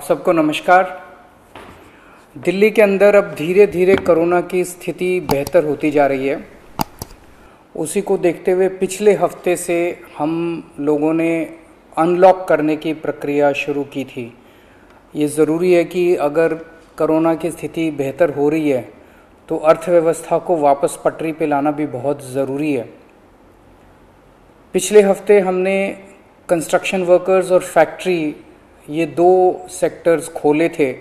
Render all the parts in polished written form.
सबको नमस्कार। दिल्ली के अंदर अब धीरे धीरे कोरोना की स्थिति बेहतर होती जा रही है। उसी को देखते हुए पिछले हफ्ते से हम लोगों ने अनलॉक करने की प्रक्रिया शुरू की थी। ये ज़रूरी है कि अगर कोरोना की स्थिति बेहतर हो रही है तो अर्थव्यवस्था को वापस पटरी पे लाना भी बहुत ज़रूरी है। पिछले हफ्ते हमने कंस्ट्रक्शन वर्कर्स और फैक्ट्री, ये दो सेक्टर्स खोले थे।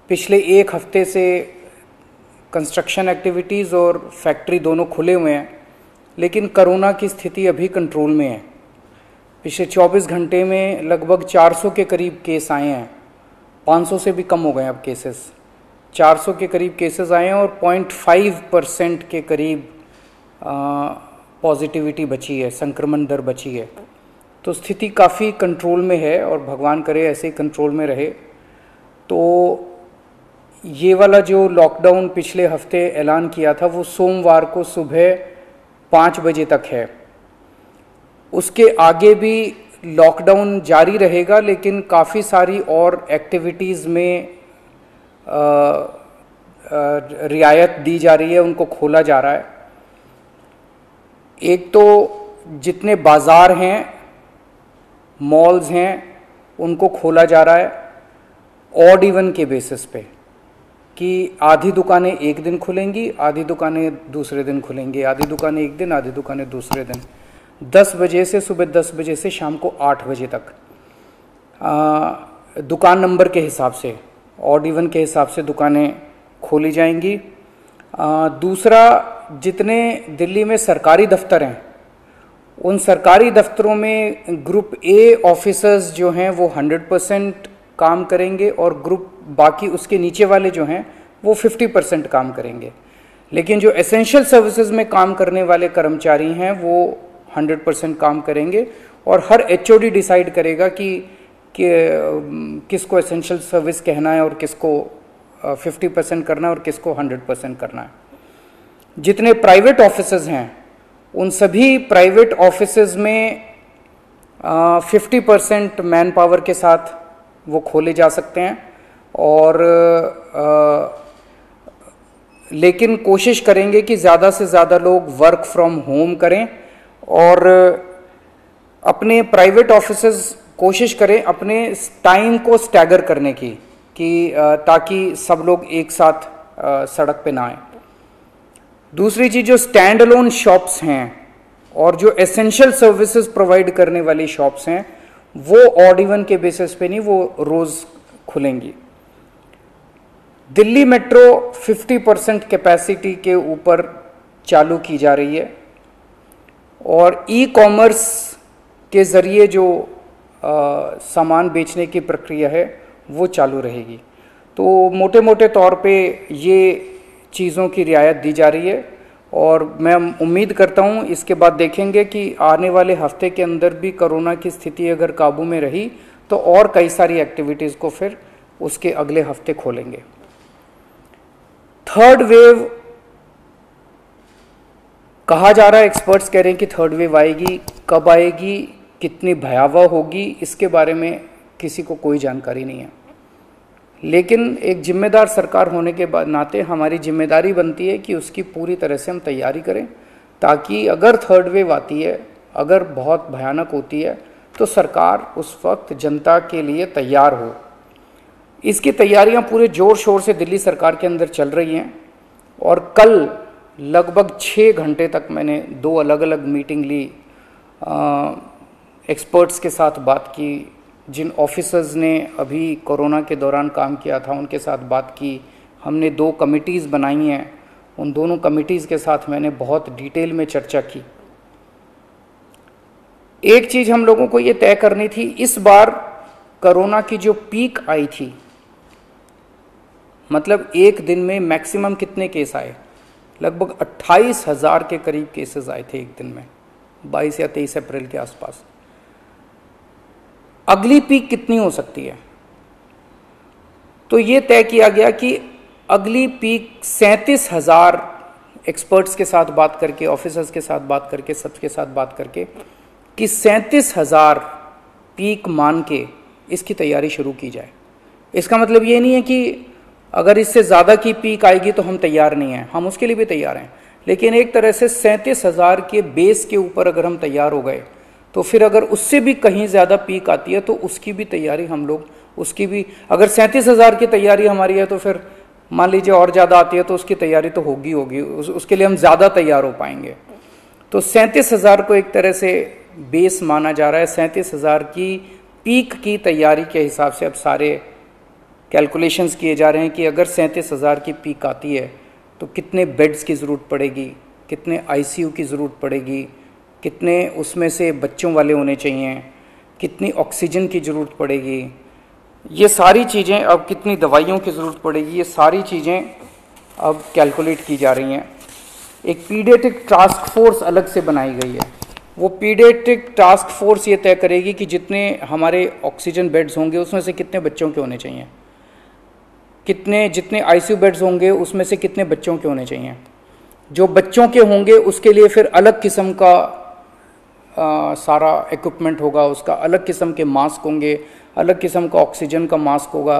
पिछले एक हफ्ते से कंस्ट्रक्शन एक्टिविटीज़ और फैक्ट्री दोनों खुले हुए हैं, लेकिन कोरोना की स्थिति अभी कंट्रोल में है। पिछले 24 घंटे में लगभग 400 के करीब केस आए हैं। 500 से भी कम हो गए अब केसेस। 400 के करीब केसेस आए हैं और 0.5% के करीब पॉजिटिविटी बची है, संक्रमण दर बची है। तो स्थिति काफ़ी कंट्रोल में है और भगवान करे ऐसे ही कंट्रोल में रहे। तो ये वाला जो लॉकडाउन पिछले हफ्ते ऐलान किया था वो सोमवार को सुबह 5 बजे तक है। उसके आगे भी लॉकडाउन जारी रहेगा, लेकिन काफ़ी सारी और एक्टिविटीज़ में रियायत दी जा रही है, उनको खोला जा रहा है। एक तो जितने बाज़ार हैं, मॉल्स हैं, उनको खोला जा रहा है ऑड इवन के बेसिस पे, कि आधी दुकानें एक दिन खुलेंगी, आधी दुकानें दूसरे दिन खुलेंगी, आधी दुकानें एक दिन, आधी दुकानें दूसरे दिन। 10 बजे से सुबह 10 बजे से शाम को 8 बजे तक दुकान नंबर के हिसाब से, ऑड इवन के हिसाब से दुकानें खोली जाएंगी। दूसरा, जितने दिल्ली में सरकारी दफ्तर हैं, उन सरकारी दफ्तरों में ग्रुप ए ऑफिसर्स जो हैं वो 100% काम करेंगे और ग्रुप बाकी उसके नीचे वाले जो हैं वो 50% काम करेंगे। लेकिन जो एसेंशियल सर्विसेज में काम करने वाले कर्मचारी हैं वो 100% काम करेंगे और हर एचओडी डिसाइड करेगा कि किसको एसेंशियल सर्विस कहना है और किसको 50% करना है और किसको 100% करना है। जितने प्राइवेट ऑफिसेज हैं उन सभी प्राइवेट ऑफिसेज में 50% मैन पावर के साथ वो खोले जा सकते हैं। और लेकिन कोशिश करेंगे कि ज़्यादा से ज़्यादा लोग वर्क फ्रॉम होम करें और अपने प्राइवेट ऑफिसेज कोशिश करें अपने टाइम को स्टैगर करने की, कि ताकि सब लोग एक साथ सड़क पे ना आए। दूसरी चीज़, जो स्टैंड अलोन शॉप्स हैं और जो एसेंशियल सर्विसेज प्रोवाइड करने वाली शॉप्स हैं वो ऑड इवन के बेसिस पे नहीं, वो रोज़ खुलेंगी। दिल्ली मेट्रो 50% कैपेसिटी के ऊपर चालू की जा रही है और ई कॉमर्स के ज़रिए जो सामान बेचने की प्रक्रिया है वो चालू रहेगी। तो मोटे मोटे तौर पे ये चीज़ों की रियायत दी जा रही है और मैं उम्मीद करता हूँ इसके बाद देखेंगे कि आने वाले हफ्ते के अंदर भी कोरोना की स्थिति अगर काबू में रही तो और कई सारी एक्टिविटीज़ को फिर उसके अगले हफ्ते खोलेंगे। थर्ड वेव कहा जा रहा है, एक्सपर्ट्स कह रहे हैं कि थर्ड वेव आएगी। कब आएगी, कितनी भयावह होगी, इसके बारे में किसी को कोई जानकारी नहीं है। लेकिन एक जिम्मेदार सरकार होने के नाते हमारी जिम्मेदारी बनती है कि उसकी पूरी तरह से हम तैयारी करें, ताकि अगर थर्ड वेव आती है, अगर बहुत भयानक होती है, तो सरकार उस वक्त जनता के लिए तैयार हो। इसकी तैयारियां पूरे ज़ोर शोर से दिल्ली सरकार के अंदर चल रही हैं और कल लगभग 6 घंटे तक मैंने 2 अलग अलग मीटिंग ली, एक्सपर्ट्स के साथ बात की, जिन ऑफिसर्स ने अभी कोरोना के दौरान काम किया था उनके साथ बात की। हमने 2 कमिटीज़ बनाई हैं, उन दोनों कमिटीज़ के साथ मैंने बहुत डिटेल में चर्चा की। एक चीज़ हम लोगों को ये तय करनी थी, इस बार कोरोना की जो पीक आई थी, मतलब एक दिन में मैक्सिमम कितने केस आए, लगभग 28,000 के करीब केसेस आए थे एक दिन में, 22 या 23 अप्रैल के आसपास। अगली पीक कितनी हो सकती है, तो ये तय किया गया कि अगली पीक 37,000, एक्सपर्ट्स के साथ बात करके, ऑफिसर्स के साथ बात करके, सबके साथ बात करके, कि 37,000 पीक मान के इसकी तैयारी शुरू की जाए। इसका मतलब ये नहीं है कि अगर इससे ज़्यादा की पीक आएगी तो हम तैयार नहीं हैं, हम उसके लिए भी तैयार हैं, लेकिन एक तरह से 37,000 के बेस के ऊपर अगर हम तैयार हो गए तो फिर अगर उससे भी कहीं ज़्यादा पीक आती है तो उसकी भी तैयारी हम लोग, उसकी भी, अगर 37,000 की तैयारी हमारी है तो फिर मान लीजिए और ज़्यादा आती है तो उसकी तैयारी तो होगी उसके लिए हम ज़्यादा तैयार हो पाएंगे। तो 37,000 को एक तरह से बेस माना जा रहा है। 37,000 की पीक की तैयारी के हिसाब से अब सारे कैलकुलेशंस किए जा रहे हैं कि अगर 37,000 की पीक आती है तो कितने बेड्स की ज़रूरत पड़ेगी, कितने आईसीयू की ज़रूरत पड़ेगी, कितने उसमें से बच्चों वाले होने चाहिए, कितनी ऑक्सीजन की ज़रूरत पड़ेगी, ये सारी चीज़ें, अब कितनी दवाइयों की ज़रूरत पड़ेगी, ये सारी चीज़ें अब कैलकुलेट की जा रही हैं। एक पीडियाट्रिक टास्क फोर्स अलग से बनाई गई है। वो पीडियाट्रिक टास्क फोर्स ये तय करेगी कि जितने हमारे ऑक्सीजन बेड्स होंगे उसमें से कितने बच्चों के होने चाहिए, जितने आईसीयू बेड्स होंगे उसमें से कितने बच्चों के होने चाहिए। जो बच्चों के होंगे उसके लिए फिर अलग किस्म का सारा इक्विपमेंट होगा, उसका अलग किस्म के मास्क होंगे, अलग किस्म का ऑक्सीजन का मास्क होगा,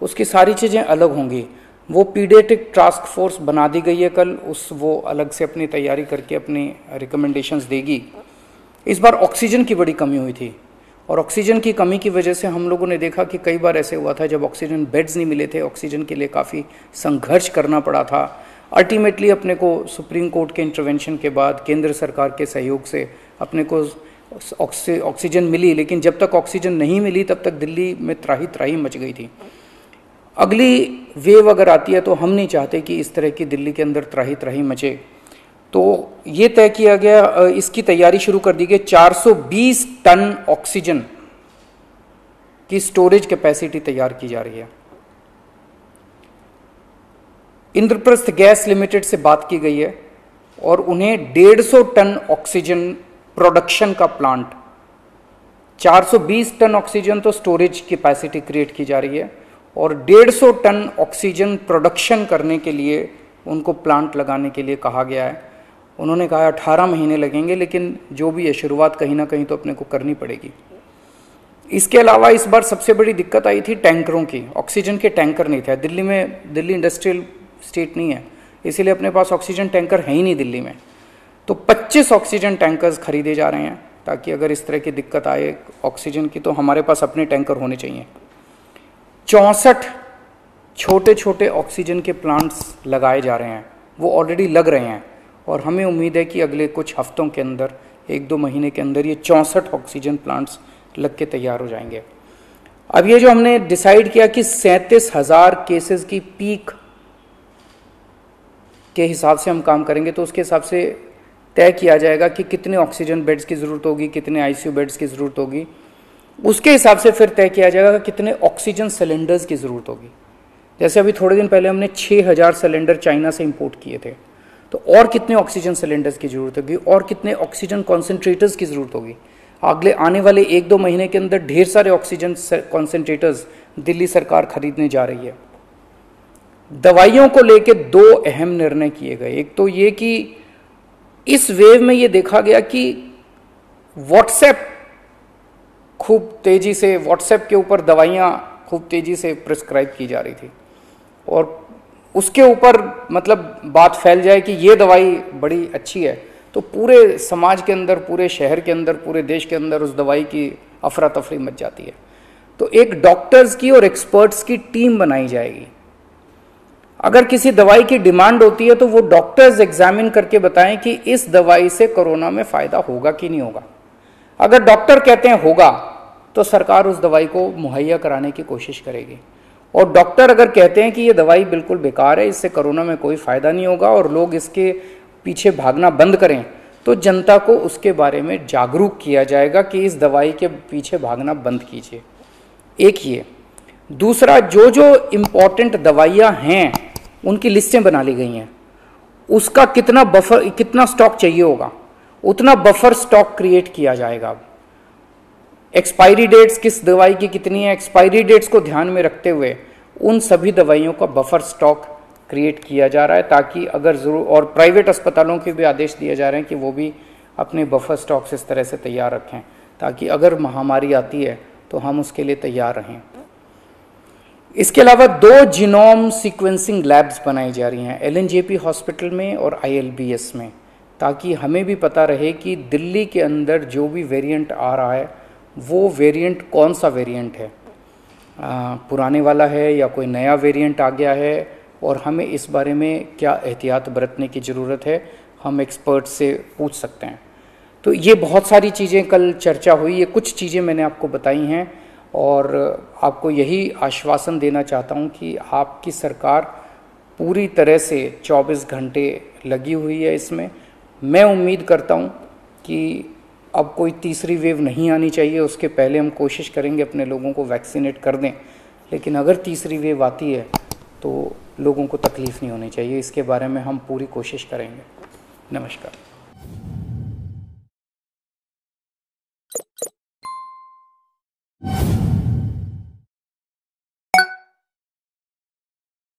उसकी सारी चीज़ें अलग होंगी। वो पीडियाट्रिक टास्क फोर्स बना दी गई है कल, वो अलग से अपनी तैयारी करके अपनी रिकमेंडेशंस देगी। इस बार ऑक्सीजन की बड़ी कमी हुई थी और ऑक्सीजन की कमी की वजह से हम लोगों ने देखा कि कई बार ऐसे हुआ था जब ऑक्सीजन बेड्स नहीं मिले थे, ऑक्सीजन के लिए काफ़ी संघर्ष करना पड़ा था। अल्टीमेटली अपने को सुप्रीम कोर्ट के इंटरवेंशन के बाद केंद्र सरकार के सहयोग से अपने को ऑक्सीजन मिली, लेकिन जब तक ऑक्सीजन नहीं मिली तब तक दिल्ली में त्राही त्राही मच गई थी। अगली वेव अगर आती है तो हम नहीं चाहते कि इस तरह की दिल्ली के अंदर त्राही त्राही मचे, तो ये तय किया गया, इसकी तैयारी शुरू कर दी गई। 420 टन ऑक्सीजन की स्टोरेज कैपेसिटी तैयार की जा रही है। इंद्रप्रस्थ गैस लिमिटेड से बात की गई है और उन्हें 150 टन ऑक्सीजन प्रोडक्शन का प्लांट, 420 टन ऑक्सीजन तो स्टोरेज कैपेसिटी क्रिएट की जा रही है और 150 टन ऑक्सीजन प्रोडक्शन करने के लिए उनको प्लांट लगाने के लिए कहा गया है। उन्होंने कहा 18 महीने लगेंगे, लेकिन जो भी है शुरुआत कहीं ना कहीं तो अपने को करनी पड़ेगी। इसके अलावा इस बार सबसे बड़ी दिक्कत आई थी टैंकरों की। ऑक्सीजन के टैंकर नहीं थे दिल्ली में, दिल्ली इंडस्ट्रियल स्टेट नहीं है, इसीलिए अपने पास ऑक्सीजन टैंकर है ही नहीं दिल्ली में। तो 25 ऑक्सीजन टैंकर्स खरीदे जा रहे हैं ताकि अगर इस तरह की दिक्कत आए ऑक्सीजन की तो हमारे पास अपने टैंकर होने चाहिए। 64 छोटे छोटे ऑक्सीजन के प्लांट्स लगाए जा रहे हैं, वो ऑलरेडी लग रहे हैं और हमें उम्मीद है कि अगले कुछ हफ्तों के अंदर, 1-2 महीने के अंदर ये 64 ऑक्सीजन प्लांट्स लग के तैयार हो जाएंगे। अब ये जो हमने डिसाइड किया कि 37,000 केसेस की पीक के हिसाब से हम काम करेंगे, तो उसके हिसाब से तय किया जाएगा कि कितने ऑक्सीजन बेड्स की ज़रूरत होगी, कितने आईसीयू बेड्स की ज़रूरत होगी। उसके हिसाब से फिर तय किया जाएगा कि कितने ऑक्सीजन सिलेंडर्स की ज़रूरत होगी। जैसे अभी थोड़े दिन पहले हमने 6,000 सिलेंडर चाइना से इंपोर्ट किए थे, तो और कितने ऑक्सीजन सिलेंडर्स की ज़रूरत होगी और कितने ऑक्सीजन कॉन्सेंट्रेटर्स की ज़रूरत होगी। अगले आने वाले 1-2 महीने के अंदर ढेर सारे ऑक्सीजन कॉन्सेंट्रेटर्स दिल्ली सरकार खरीदने जा रही है। दवाइयों को लेकर 2 अहम निर्णय किए गए। एक तो ये कि इस वेव में ये देखा गया कि व्हाट्सएप खूब तेजी से, व्हाट्सएप के ऊपर दवाइयाँ खूब तेजी से प्रिस्क्राइब की जा रही थी और उसके ऊपर मतलब बात फैल जाए कि ये दवाई बड़ी अच्छी है, तो पूरे समाज के अंदर, पूरे शहर के अंदर, पूरे देश के अंदर उस दवाई की अफरा तफरी मच जाती है। तो एक डॉक्टर्स की और एक्सपर्ट्स की टीम बनाई जाएगी। अगर किसी दवाई की डिमांड होती है तो वो डॉक्टर्स एग्जामिन करके बताएं कि इस दवाई से कोरोना में फ़ायदा होगा कि नहीं होगा। अगर डॉक्टर कहते हैं होगा तो सरकार उस दवाई को मुहैया कराने की कोशिश करेगी, और डॉक्टर अगर कहते हैं कि ये दवाई बिल्कुल बेकार है, इससे कोरोना में कोई फ़ायदा नहीं होगा और लोग इसके पीछे भागना बंद करें, तो जनता को उसके बारे में जागरूक किया जाएगा कि इस दवाई के पीछे भागना बंद कीजिए। एक ये। दूसरा, जो जो इम्पॉर्टेंट दवाइयाँ हैं उनकी लिस्टें बना ली गई हैं, उसका कितना बफर, कितना स्टॉक चाहिए होगा उतना बफर स्टॉक क्रिएट किया जाएगा। अब एक्सपायरी डेट्स किस दवाई की कितनी है, एक्सपायरी डेट्स को ध्यान में रखते हुए उन सभी दवाइयों का बफर स्टॉक क्रिएट किया जा रहा है, ताकि अगर जरूर, और प्राइवेट अस्पतालों के भी आदेश दिए जा रहे हैं कि वो भी अपने बफर स्टॉक्स इस तरह से तैयार रखें ताकि अगर महामारी आती है तो हम उसके लिए तैयार रहें। इसके अलावा 2 जीनोम सीक्वेंसिंग लैब्स बनाई जा रही हैं एलएनजेपी हॉस्पिटल में और आईएलबीएस में, ताकि हमें भी पता रहे कि दिल्ली के अंदर जो भी वेरिएंट आ रहा है वो वेरिएंट कौन सा वेरिएंट है, पुराने वाला है या कोई नया वेरिएंट आ गया है, और हमें इस बारे में क्या एहतियात बरतने की ज़रूरत है, हम एक्सपर्ट से पूछ सकते हैं। तो ये बहुत सारी चीज़ें कल चर्चा हुई, ये कुछ चीज़ें मैंने आपको बताई हैं और आपको यही आश्वासन देना चाहता हूँ कि आपकी सरकार पूरी तरह से 24 घंटे लगी हुई है इसमें। मैं उम्मीद करता हूँ कि अब कोई तीसरी वेव नहीं आनी चाहिए, उसके पहले हम कोशिश करेंगे अपने लोगों को वैक्सीनेट कर दें, लेकिन अगर तीसरी वेव आती है तो लोगों को तकलीफ़ नहीं होनी चाहिए, इसके बारे में हम पूरी कोशिश करेंगे। नमस्कार।